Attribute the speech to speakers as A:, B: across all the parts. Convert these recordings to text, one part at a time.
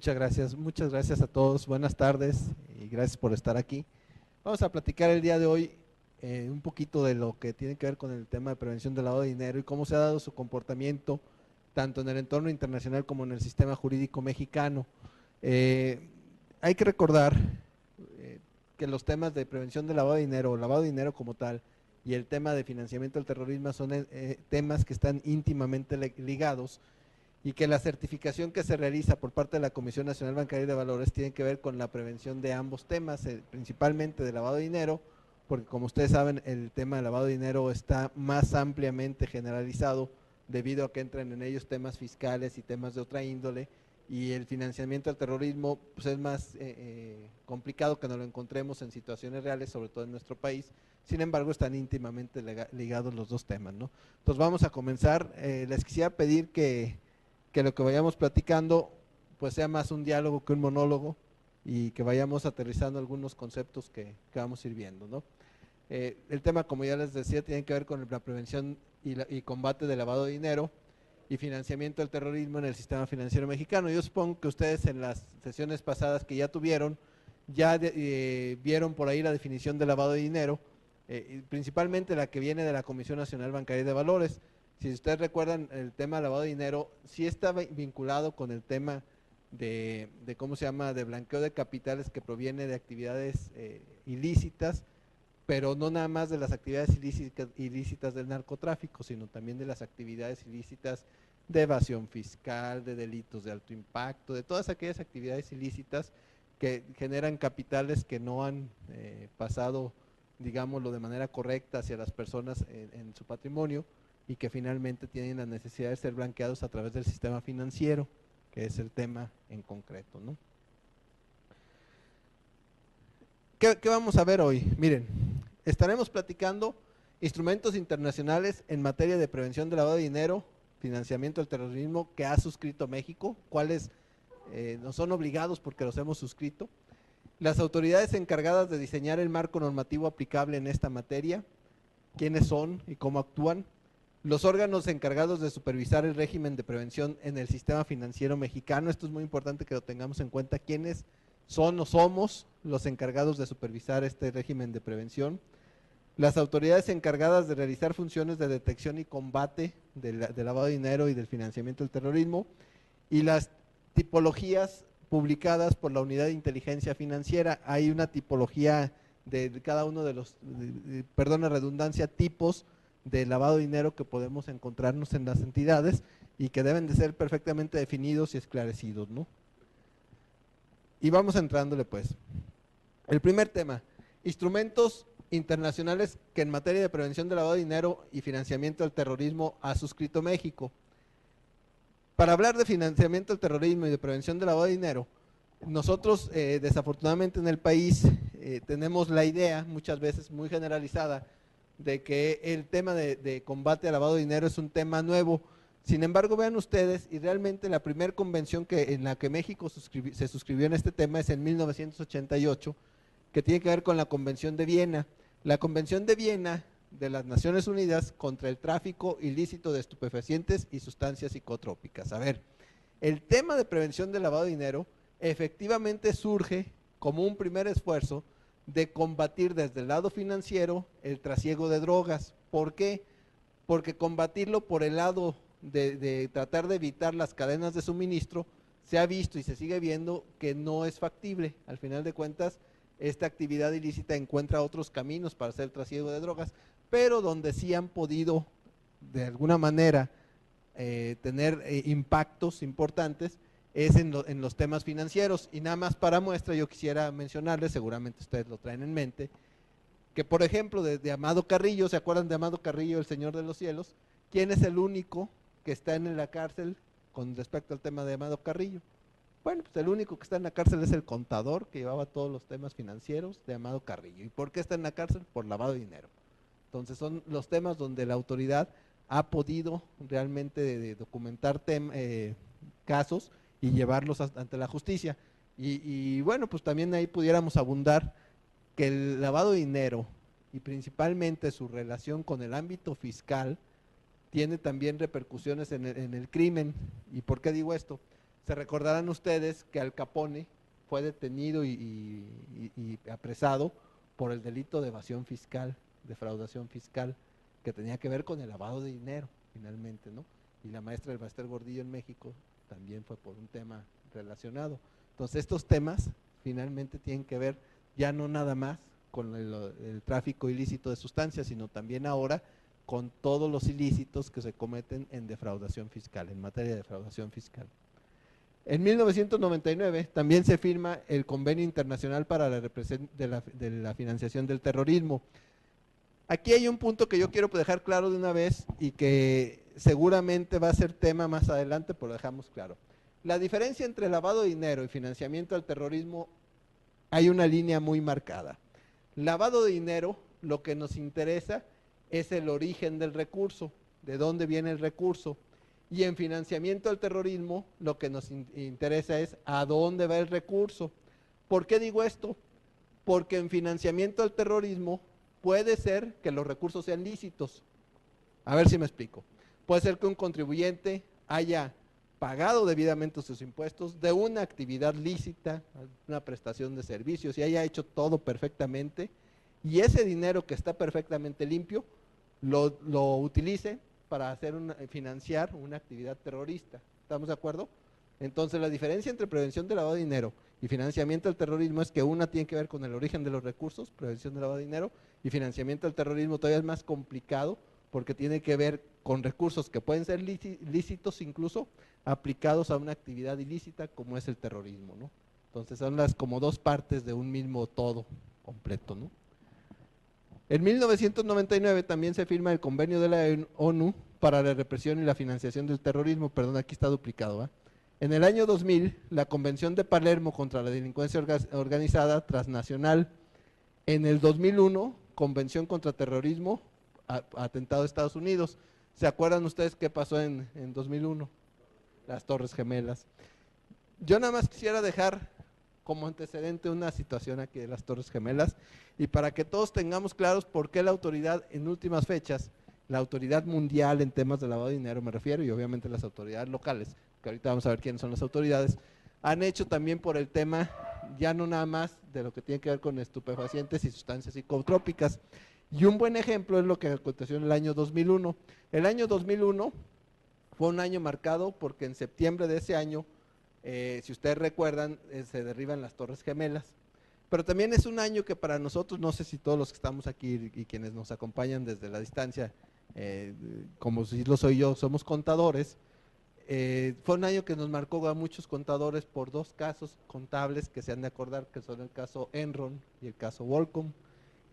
A: muchas gracias a todos, buenas tardes y gracias por estar aquí. Vamos a platicar el día de hoy un poquito de lo que tiene que ver con el tema de prevención del lavado de dinero y cómo se ha dado su comportamiento tanto en el entorno internacional como en el sistema jurídico mexicano. Hay que recordar que los temas de prevención del lavado de dinero o lavado de dinero como tal y el tema de financiamiento del terrorismo son temas que están íntimamente ligados, y que la certificación que se realiza por parte de la Comisión Nacional Bancaria y de Valores tiene que ver con la prevención de ambos temas, principalmente de lavado de dinero, porque como ustedes saben el tema de lavado de dinero está más ampliamente generalizado debido a que entran en ellos temas fiscales y temas de otra índole, y el financiamiento del terrorismo pues es más complicado que nos lo encontremos en situaciones reales, sobre todo en nuestro país. Sin embargo, están íntimamente ligados los dos temas, ¿no? Entonces vamos a comenzar. Les quisiera pedir que lo que vayamos platicando pues sea más un diálogo que un monólogo y que vayamos aterrizando algunos conceptos que vamos a ir viendo, ¿no? El tema, como ya les decía, tiene que ver con la prevención y combate del lavado de dinero y financiamiento del terrorismo en el sistema financiero mexicano. Yo supongo que ustedes en las sesiones pasadas que ya tuvieron, ya vieron por ahí la definición de lavado de dinero, principalmente la que viene de la Comisión Nacional Bancaria y de Valores. Si ustedes recuerdan, el tema de lavado de dinero sí está vinculado con el tema de ¿cómo se llama?, de blanqueo de capitales que proviene de actividades ilícitas, pero no nada más de las actividades ilícitas del narcotráfico, sino también de las actividades ilícitas de evasión fiscal, de delitos de alto impacto, de todas aquellas actividades ilícitas que generan capitales que no han pasado, digámoslo, de manera correcta hacia las personas en su patrimonio, y que finalmente tienen la necesidad de ser blanqueados a través del sistema financiero, que es el tema en concreto, ¿no? ¿Qué vamos a ver hoy? Miren, estaremos platicando instrumentos internacionales en materia de prevención del lavado de dinero, financiamiento del terrorismo que ha suscrito México, cuáles no son obligados porque los hemos suscrito, las autoridades encargadas de diseñar el marco normativo aplicable en esta materia, quiénes son y cómo actúan, los órganos encargados de supervisar el régimen de prevención en el sistema financiero mexicano. Esto es muy importante que lo tengamos en cuenta, quiénes son o somos los encargados de supervisar este régimen de prevención, las autoridades encargadas de realizar funciones de detección y combate del lavado de dinero y del financiamiento del terrorismo, y las tipologías publicadas por la Unidad de Inteligencia Financiera. Hay una tipología de cada uno de los, perdón la redundancia, tipos de lavado de dinero que podemos encontrarnos en las entidades y que deben de ser perfectamente definidos y esclarecidos, ¿no? Y vamos entrándole pues. El primer tema, instrumentos internacionales que en materia de prevención del lavado de dinero y financiamiento del terrorismo ha suscrito México. Para hablar de financiamiento del terrorismo y de prevención del lavado de dinero, nosotros desafortunadamente en el país tenemos la idea, muchas veces muy generalizada, de que el tema de combate al lavado de dinero es un tema nuevo. Sin embargo, vean ustedes, y realmente la primera convención en la que México se suscribió en este tema es en 1988, que tiene que ver con la Convención de Viena. La Convención de Viena de las Naciones Unidas contra el tráfico ilícito de estupefacientes y sustancias psicotrópicas. A ver, el tema de prevención del lavado de dinero efectivamente surge como un primer esfuerzo de combatir desde el lado financiero el trasiego de drogas. ¿Por qué? Porque combatirlo por el lado de tratar de evitar las cadenas de suministro se ha visto y se sigue viendo que no es factible. Al final de cuentas, esta actividad ilícita encuentra otros caminos para hacer el trasiego de drogas, pero donde sí han podido de alguna manera tener impactos importantes es en los temas financieros. Y nada más para muestra yo quisiera mencionarles, seguramente ustedes lo traen en mente, que por ejemplo de Amado Carrillo, ¿se acuerdan de Amado Carrillo, el Señor de los Cielos? ¿Quién es el único que está en la cárcel con respecto al tema de Amado Carrillo? Bueno, pues el único que está en la cárcel es el contador que llevaba todos los temas financieros de Amado Carrillo. ¿Y por qué está en la cárcel? Por lavado de dinero. Entonces son los temas donde la autoridad ha podido realmente documentar casos y llevarlos ante la justicia. Y bueno, pues también ahí pudiéramos abundar que el lavado de dinero y principalmente su relación con el ámbito fiscal tiene también repercusiones en el crimen. ¿Y por qué digo esto? Se recordarán ustedes que Al Capone fue detenido y apresado por el delito de evasión fiscal, defraudación fiscal, que tenía que ver con el lavado de dinero, finalmente, ¿no? Y la maestra del Baster Gordillo en México también fue por un tema relacionado. Entonces, estos temas finalmente tienen que ver ya no nada más con el tráfico ilícito de sustancias, sino también ahora con todos los ilícitos que se cometen en defraudación fiscal, en materia de defraudación fiscal. En 1999 también se firma el Convenio Internacional para la Represión de la Financiación del Terrorismo. Aquí hay un punto que yo quiero dejar claro de una vez y que seguramente va a ser tema más adelante, pero lo dejamos claro. La diferencia entre lavado de dinero y financiamiento al terrorismo, hay una línea muy marcada. Lavado de dinero, lo que nos interesa es el origen del recurso, de dónde viene el recurso. Y en financiamiento al terrorismo, lo que nos interesa es a dónde va el recurso. ¿Por qué digo esto? Porque en financiamiento al terrorismo puede ser que los recursos sean lícitos. A ver si me explico. Puede ser que un contribuyente haya pagado debidamente sus impuestos de una actividad lícita, una prestación de servicios, y haya hecho todo perfectamente, y ese dinero que está perfectamente limpio lo utilice para financiar una actividad terrorista. ¿Estamos de acuerdo? Entonces, la diferencia entre prevención de lavado de dinero y financiamiento del terrorismo es que una tiene que ver con el origen de los recursos, prevención de lavado de dinero, y financiamiento del terrorismo todavía es más complicado porque tiene que ver con recursos que pueden ser lícitos incluso aplicados a una actividad ilícita como es el terrorismo, ¿no? Entonces son como dos partes de un mismo todo completo, ¿no? En 1999 también se firma el convenio de la ONU para la represión y la financiación del terrorismo, perdón, aquí está duplicado, ¿eh? En el año 2000, la Convención de Palermo contra la delincuencia organizada transnacional. En el 2001, Convención contra Terrorismo, atentado a Estados Unidos. ¿Se acuerdan ustedes qué pasó en 2001? Las Torres Gemelas. Yo nada más quisiera dejar como antecedente una situación aquí de las Torres Gemelas y para que todos tengamos claros por qué la autoridad en últimas fechas, la autoridad mundial en temas de lavado de dinero me refiero, y obviamente las autoridades locales, que ahorita vamos a ver quiénes son las autoridades, han hecho también por el tema ya no nada más de lo que tiene que ver con estupefacientes y sustancias psicotrópicas. Y un buen ejemplo es lo que aconteció en el año 2001. El año 2001 fue un año marcado porque en septiembre de ese año, si ustedes recuerdan, se derriban las Torres Gemelas. Pero también es un año que para nosotros, no sé si todos los que estamos aquí y quienes nos acompañan desde la distancia, como si lo soy yo, somos contadores, fue un año que nos marcó a muchos contadores por dos casos contables que se han de acordar, que son el caso Enron y el caso WorldCom.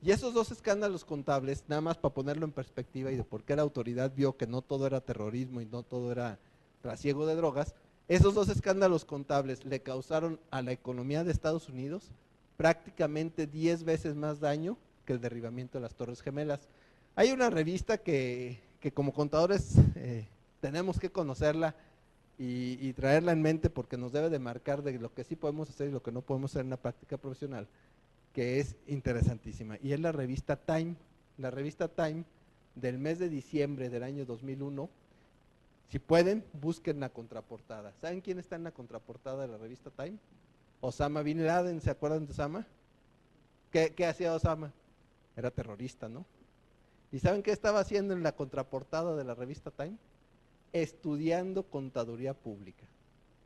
A: Y esos dos escándalos contables, nada más para ponerlo en perspectiva y de por qué la autoridad vio que no todo era terrorismo y no todo era trasiego de drogas, esos dos escándalos contables le causaron a la economía de Estados Unidos prácticamente 10 veces más daño que el derribamiento de las Torres Gemelas. Hay una revista que como contadores tenemos que conocerla y traerla en mente porque nos debe de marcar de lo que sí podemos hacer y lo que no podemos hacer en la práctica profesional, que es interesantísima, y es la revista Time. La revista Time del mes de diciembre del año 2001, si pueden, busquen la contraportada. ¿Saben quién está en la contraportada de la revista Time? Osama Bin Laden. ¿Se acuerdan de Osama? ¿Qué hacía Osama? Era terrorista, ¿no? ¿Y saben qué estaba haciendo en la contraportada de la revista Time? Estudiando contaduría pública.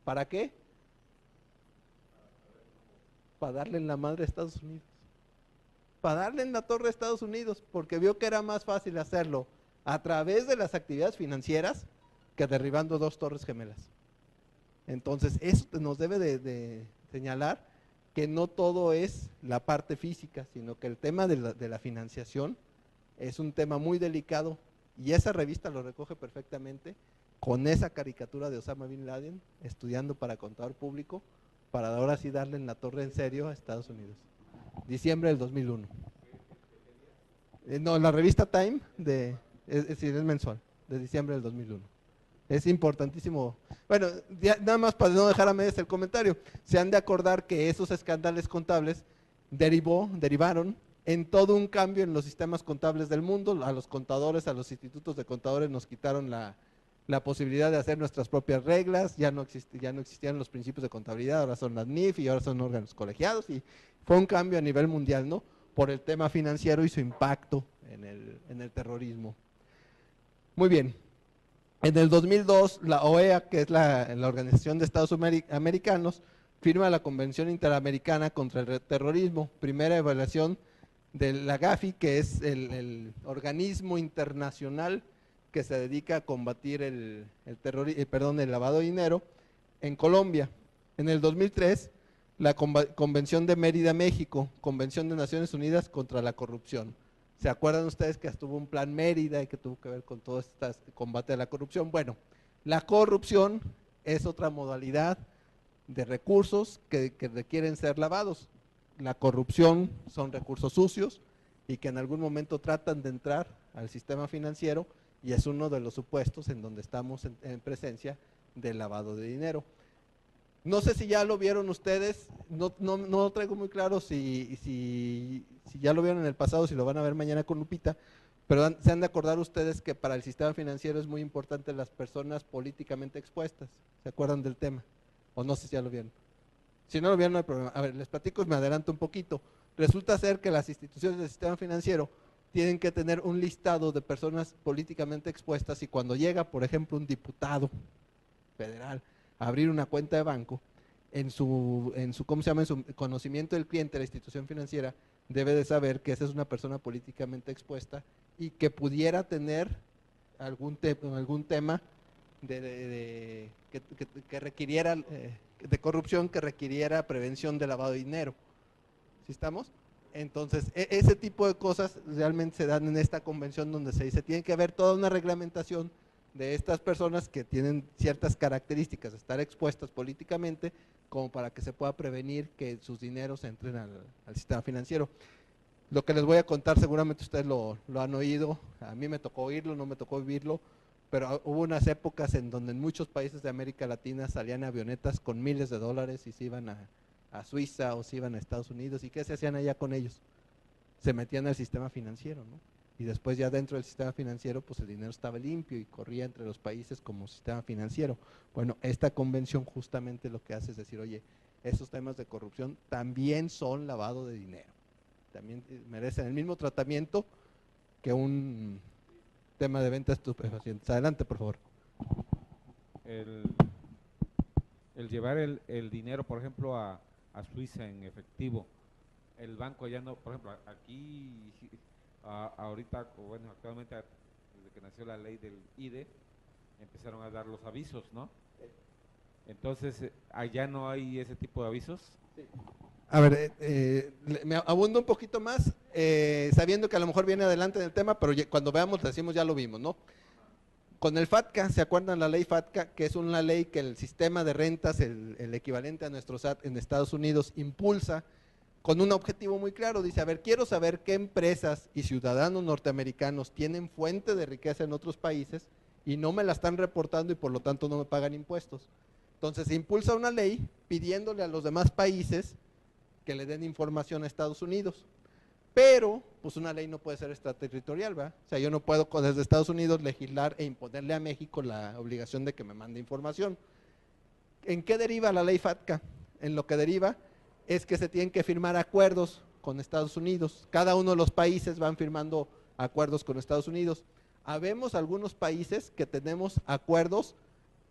A: ¿Para qué? Para darle en la madre a Estados Unidos. Para darle en la torre a Estados Unidos, porque vio que era más fácil hacerlo a través de las actividades financieras que derribando dos torres gemelas. Entonces, eso nos debe de señalar que no todo es la parte física, sino que el tema de la financiación es un tema muy delicado, y esa revista lo recoge perfectamente con esa caricatura de Osama Bin Laden estudiando para contador público, para ahora sí darle en la torre en serio a Estados Unidos. Diciembre del 2001. No, la revista Time, es decir, es mensual, de diciembre del 2001. Es importantísimo. Bueno, nada más para no dejar a medias el comentario, se han de acordar que esos escándalos contables derivaron en todo un cambio en los sistemas contables del mundo. A los contadores, a los institutos de contadores nos quitaron la posibilidad de hacer nuestras propias reglas, ya no existían los principios de contabilidad, ahora son las NIF y ahora son órganos colegiados, y fue un cambio a nivel mundial, ¿no? Por el tema financiero y su impacto en el terrorismo. Muy bien. En el 2002, la OEA, que es la Organización de Estados Americanos, firma la Convención Interamericana contra el Terrorismo, primera evaluación de la GAFI, que es el organismo internacional que se dedica a combatir el lavado de dinero en Colombia. En el 2003, la Convención de Mérida, México, Convención de Naciones Unidas contra la Corrupción. ¿Se acuerdan ustedes que estuvo un plan Mérida y que tuvo que ver con todo este combate a la corrupción? Bueno, la corrupción es otra modalidad de recursos que requieren ser lavados. La corrupción son recursos sucios y que en algún momento tratan de entrar al sistema financiero, y es uno de los supuestos en donde estamos en presencia del lavado de dinero. No sé si ya lo vieron ustedes, no lo traigo muy claro si ya lo vieron en el pasado, si lo van a ver mañana con Lupita, pero se han de acordar ustedes que para el sistema financiero es muy importante las personas políticamente expuestas. ¿Se acuerdan del tema? O no sé si ya lo vieron. Si no lo vieron, no hay problema. A ver, les platico y me adelanto un poquito. Resulta ser que las instituciones del sistema financiero tienen que tener un listado de personas políticamente expuestas, y cuando llega, por ejemplo, un diputado federal a abrir una cuenta de banco, en su ¿cómo se llama? En su conocimiento del cliente, la institución financiera debe de saber que esa es una persona políticamente expuesta y que pudiera tener algún tema que requiriera de corrupción, que requiriera prevención de lavado de dinero. ¿Sí estamos? Entonces, ese tipo de cosas realmente se dan en esta convención, donde se dice tiene que haber toda una reglamentación de estas personas que tienen ciertas características de estar expuestas políticamente, como para que se pueda prevenir que sus dineros entren al sistema financiero. Lo que les voy a contar seguramente ustedes lo han oído, a mí me tocó oírlo, no me tocó vivirlo, pero hubo unas épocas en donde en muchos países de América Latina salían avionetas con miles de dólares y se iban a Suiza o se iban a Estados Unidos. ¿Y qué se hacían allá con ellos? Se metían al sistema financiero, ¿no? Y después ya dentro del sistema financiero, pues el dinero estaba limpio y corría entre los países como sistema financiero. Bueno, esta convención justamente lo que hace es decir, oye, esos temas de corrupción también son lavado de dinero. También merecen el mismo tratamiento que un tema de venta de estupefacientes. Adelante, por favor.
B: El llevar el dinero, por ejemplo, a Suiza en efectivo, el banco ya no, por ejemplo, aquí ahorita, bueno, actualmente desde que nació la ley del IDE, empezaron a dar los avisos, ¿no? Entonces, allá no hay ese tipo de avisos.
A: Sí. A ver, me abundo un poquito más, sabiendo que a lo mejor viene adelante en el tema, pero cuando veamos decimos ya lo vimos, ¿no? Con el FATCA, ¿se acuerdan la ley FATCA? Que es una ley que el sistema de rentas, el equivalente a nuestro SAT en Estados Unidos, impulsa con un objetivo muy claro. Dice, a ver, quiero saber qué empresas y ciudadanos norteamericanos tienen fuente de riqueza en otros países y no me la están reportando y por lo tanto no me pagan impuestos. Entonces se impulsa una ley pidiéndole a los demás países que le den información a Estados Unidos. Pero, pues una ley no puede ser extraterritorial, ¿verdad? O sea, yo no puedo desde Estados Unidos legislar e imponerle a México la obligación de que me mande información. ¿En qué deriva la ley FATCA? En lo que deriva es que se tienen que firmar acuerdos con Estados Unidos. Cada uno de los países van firmando acuerdos con Estados Unidos. Habemos algunos países que tenemos acuerdos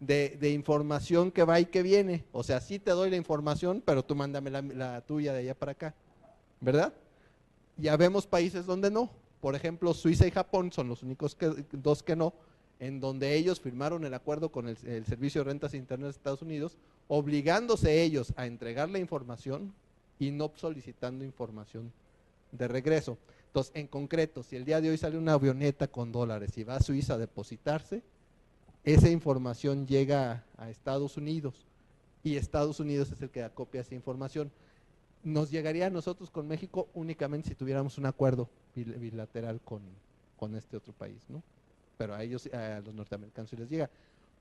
A: de información que va y que viene. O sea, sí te doy la información, pero tú mándame la tuya de allá para acá, ¿verdad? Y habemos países donde no. Por ejemplo, Suiza y Japón son los únicos dos que no, en donde ellos firmaron el acuerdo con el Servicio de Rentas Internas de Estados Unidos, obligándose ellos a entregar la información y no solicitando información de regreso. Entonces, en concreto, si el día de hoy sale una avioneta con dólares y va a Suiza a depositarse, esa información llega a Estados Unidos y Estados Unidos es el que acopia esa información. Nos llegaría a nosotros con México únicamente si tuviéramos un acuerdo bilateral con este otro país, ¿no? Pero a ellos, a los norteamericanos sí les llega.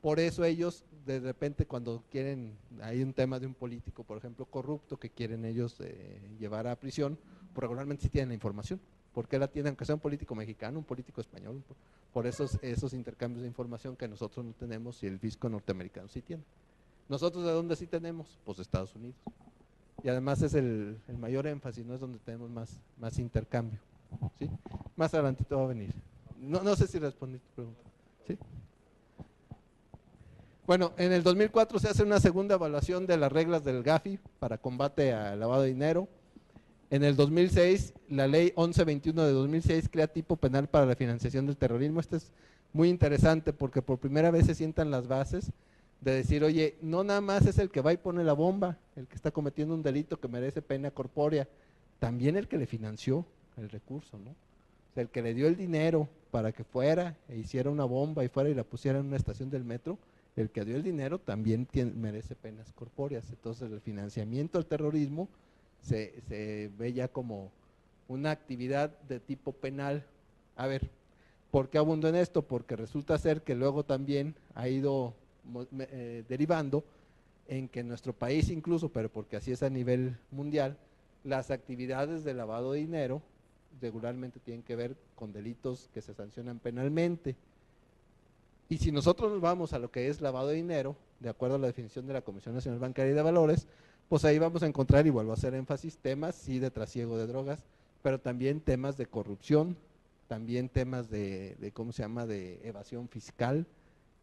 A: Por eso ellos, de repente, cuando quieren, hay un tema de un político, por ejemplo, corrupto, que quieren ellos llevar a prisión, pues regularmente sí tienen la información. ¿Por qué la tiene? Aunque sea un político mexicano, un político español, por esos intercambios de información que nosotros no tenemos y el fisco norteamericano sí tiene. ¿Nosotros de dónde sí tenemos? Pues de Estados Unidos. Y además es el mayor énfasis, no es donde tenemos más intercambio. ¿Sí? Más adelantito va a venir. No sé si respondí tu pregunta. ¿Sí? Bueno, en el 2004 se hace una segunda evaluación de las reglas del GAFI para combate al lavado de dinero. En el 2006, la ley 1121 de 2006 crea tipo penal para la financiación del terrorismo. Esto es muy interesante porque por primera vez se sientan las bases de decir, oye, no nada más es el que va y pone la bomba, el que está cometiendo un delito que merece pena corpórea, también el que le financió el recurso, ¿no? O sea, el que le dio el dinero para que fuera e hiciera una bomba y fuera y la pusiera en una estación del metro, el que dio el dinero también merece penas corpóreas. Entonces el financiamiento al terrorismo se ve ya como una actividad de tipo penal. A ver, ¿por qué abundo en esto? Porque resulta ser que luego también ha ido derivando en que en nuestro país incluso, pero porque así es a nivel mundial, las actividades de lavado de dinero regularmente tienen que ver con delitos que se sancionan penalmente. Y si nosotros nos vamos a lo que es lavado de dinero, de acuerdo a la definición de la Comisión Nacional Bancaria y de Valores, pues ahí vamos a encontrar, y vuelvo a hacer énfasis, temas sí de trasiego de drogas, pero también temas de corrupción, también temas de ¿cómo se llama?, de evasión fiscal.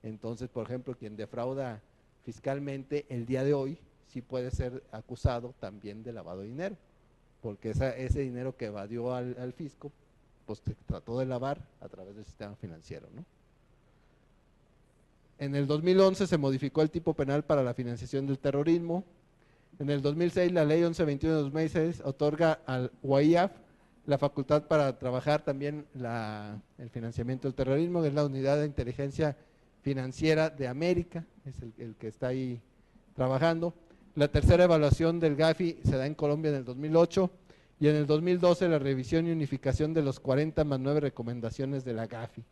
A: Entonces, por ejemplo, quien defrauda fiscalmente el día de hoy sí puede ser acusado también de lavado de dinero, porque ese dinero que evadió al fisco, pues trató de lavar a través del sistema financiero, ¿no? En el 2011 se modificó el tipo penal para la financiación del terrorismo. En el 2006 la ley 1121 de 2006 otorga al UAIAF la facultad para trabajar también el financiamiento del terrorismo, que es la Unidad de Inteligencia Financiera de América, es el que está ahí trabajando. La tercera evaluación del GAFI se da en Colombia en el 2008 y en el 2012 la revisión y unificación de los 40 más 9 recomendaciones de la GAFI.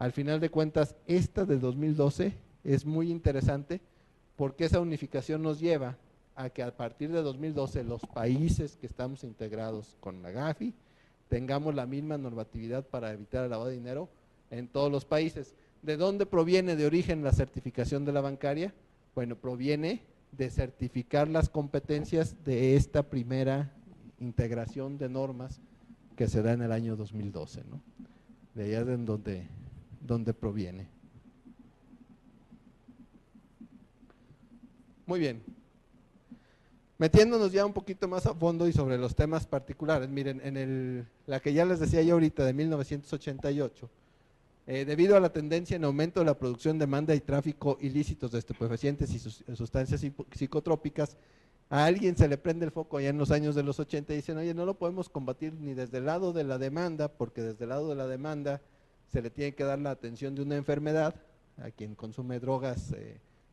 A: Al final de cuentas, esta del 2012 es muy interesante porque esa unificación nos lleva a que a partir de 2012 los países que estamos integrados con la GAFI tengamos la misma normatividad para evitar el lavado de dinero en todos los países. ¿De dónde proviene de origen la certificación de la bancaria? Bueno, proviene de certificar las competencias de esta primera integración de normas que se da en el año 2012, ¿no? De allá es donde proviene. Muy bien. Metiéndonos ya un poquito más a fondo y sobre los temas particulares, miren, la que ya les decía yo ahorita de 1988, debido a la tendencia en aumento de la producción, demanda y tráfico ilícitos de estupefacientes y sustancias psicotrópicas, a alguien se le prende el foco ya en los años de los 80 y dicen, oye, no lo podemos combatir ni desde el lado de la demanda, porque desde el lado de la demanda se le tiene que dar la atención de una enfermedad, a quien consume drogas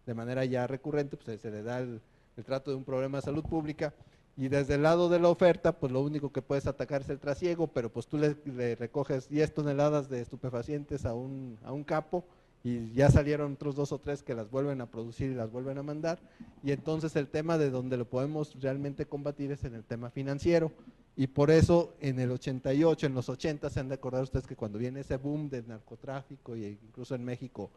A: de manera ya recurrente, pues se le da el trato de un problema de salud pública, y desde el lado de la oferta, pues lo único que puedes atacar es el trasiego, pero pues tú le recoges 10 toneladas de estupefacientes a un capo, y ya salieron otros 2 o 3 que las vuelven a producir y las vuelven a mandar, y entonces el tema de donde lo podemos realmente combatir es en el tema financiero, y por eso en el 88, en los 80 se han de acordar ustedes que cuando viene ese boom del narcotráfico, y incluso en México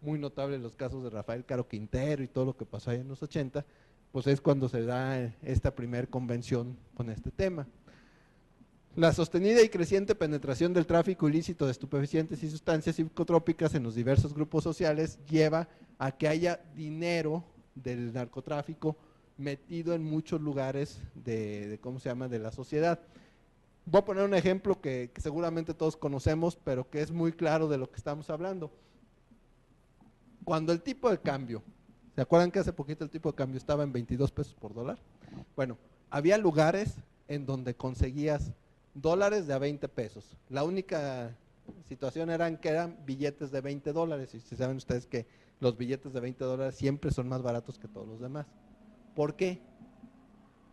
A: muy notable los casos de Rafael Caro Quintero y todo lo que pasó ahí en los 80, pues es cuando se da esta primer convención con este tema. La sostenida y creciente penetración del tráfico ilícito de estupefacientes y sustancias psicotrópicas en los diversos grupos sociales lleva a que haya dinero del narcotráfico metido en muchos lugares ¿cómo se llama?, de la sociedad. Voy a poner un ejemplo que seguramente todos conocemos, pero que es muy claro de lo que estamos hablando. Cuando el tipo de cambio, ¿se acuerdan que hace poquito el tipo de cambio estaba en 22 pesos por dólar? Bueno, había lugares en donde conseguías dólares de a 20 pesos. La única situación que eran billetes de 20 dólares, y saben ustedes que los billetes de 20 dólares siempre son más baratos que todos los demás. ¿Por qué?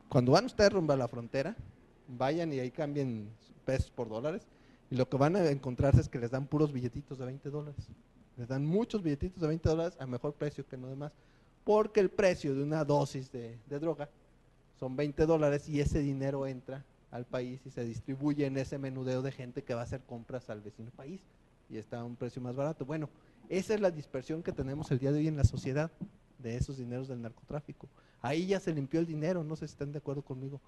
A: Cuando van ustedes rumbo a la frontera, vayan y ahí cambien pesos por dólares, y lo que van a encontrarse es que les dan puros billetitos de 20 dólares. Les dan muchos billetitos de 20 dólares a mejor precio que no demás, porque el precio de una dosis de droga son 20 dólares y ese dinero entra al país y se distribuye en ese menudeo de gente que va a hacer compras al vecino país y está a un precio más barato. Bueno, esa es la dispersión que tenemos el día de hoy en la sociedad de esos dineros del narcotráfico. Ahí ya se limpió el dinero, no sé si están de acuerdo conmigo.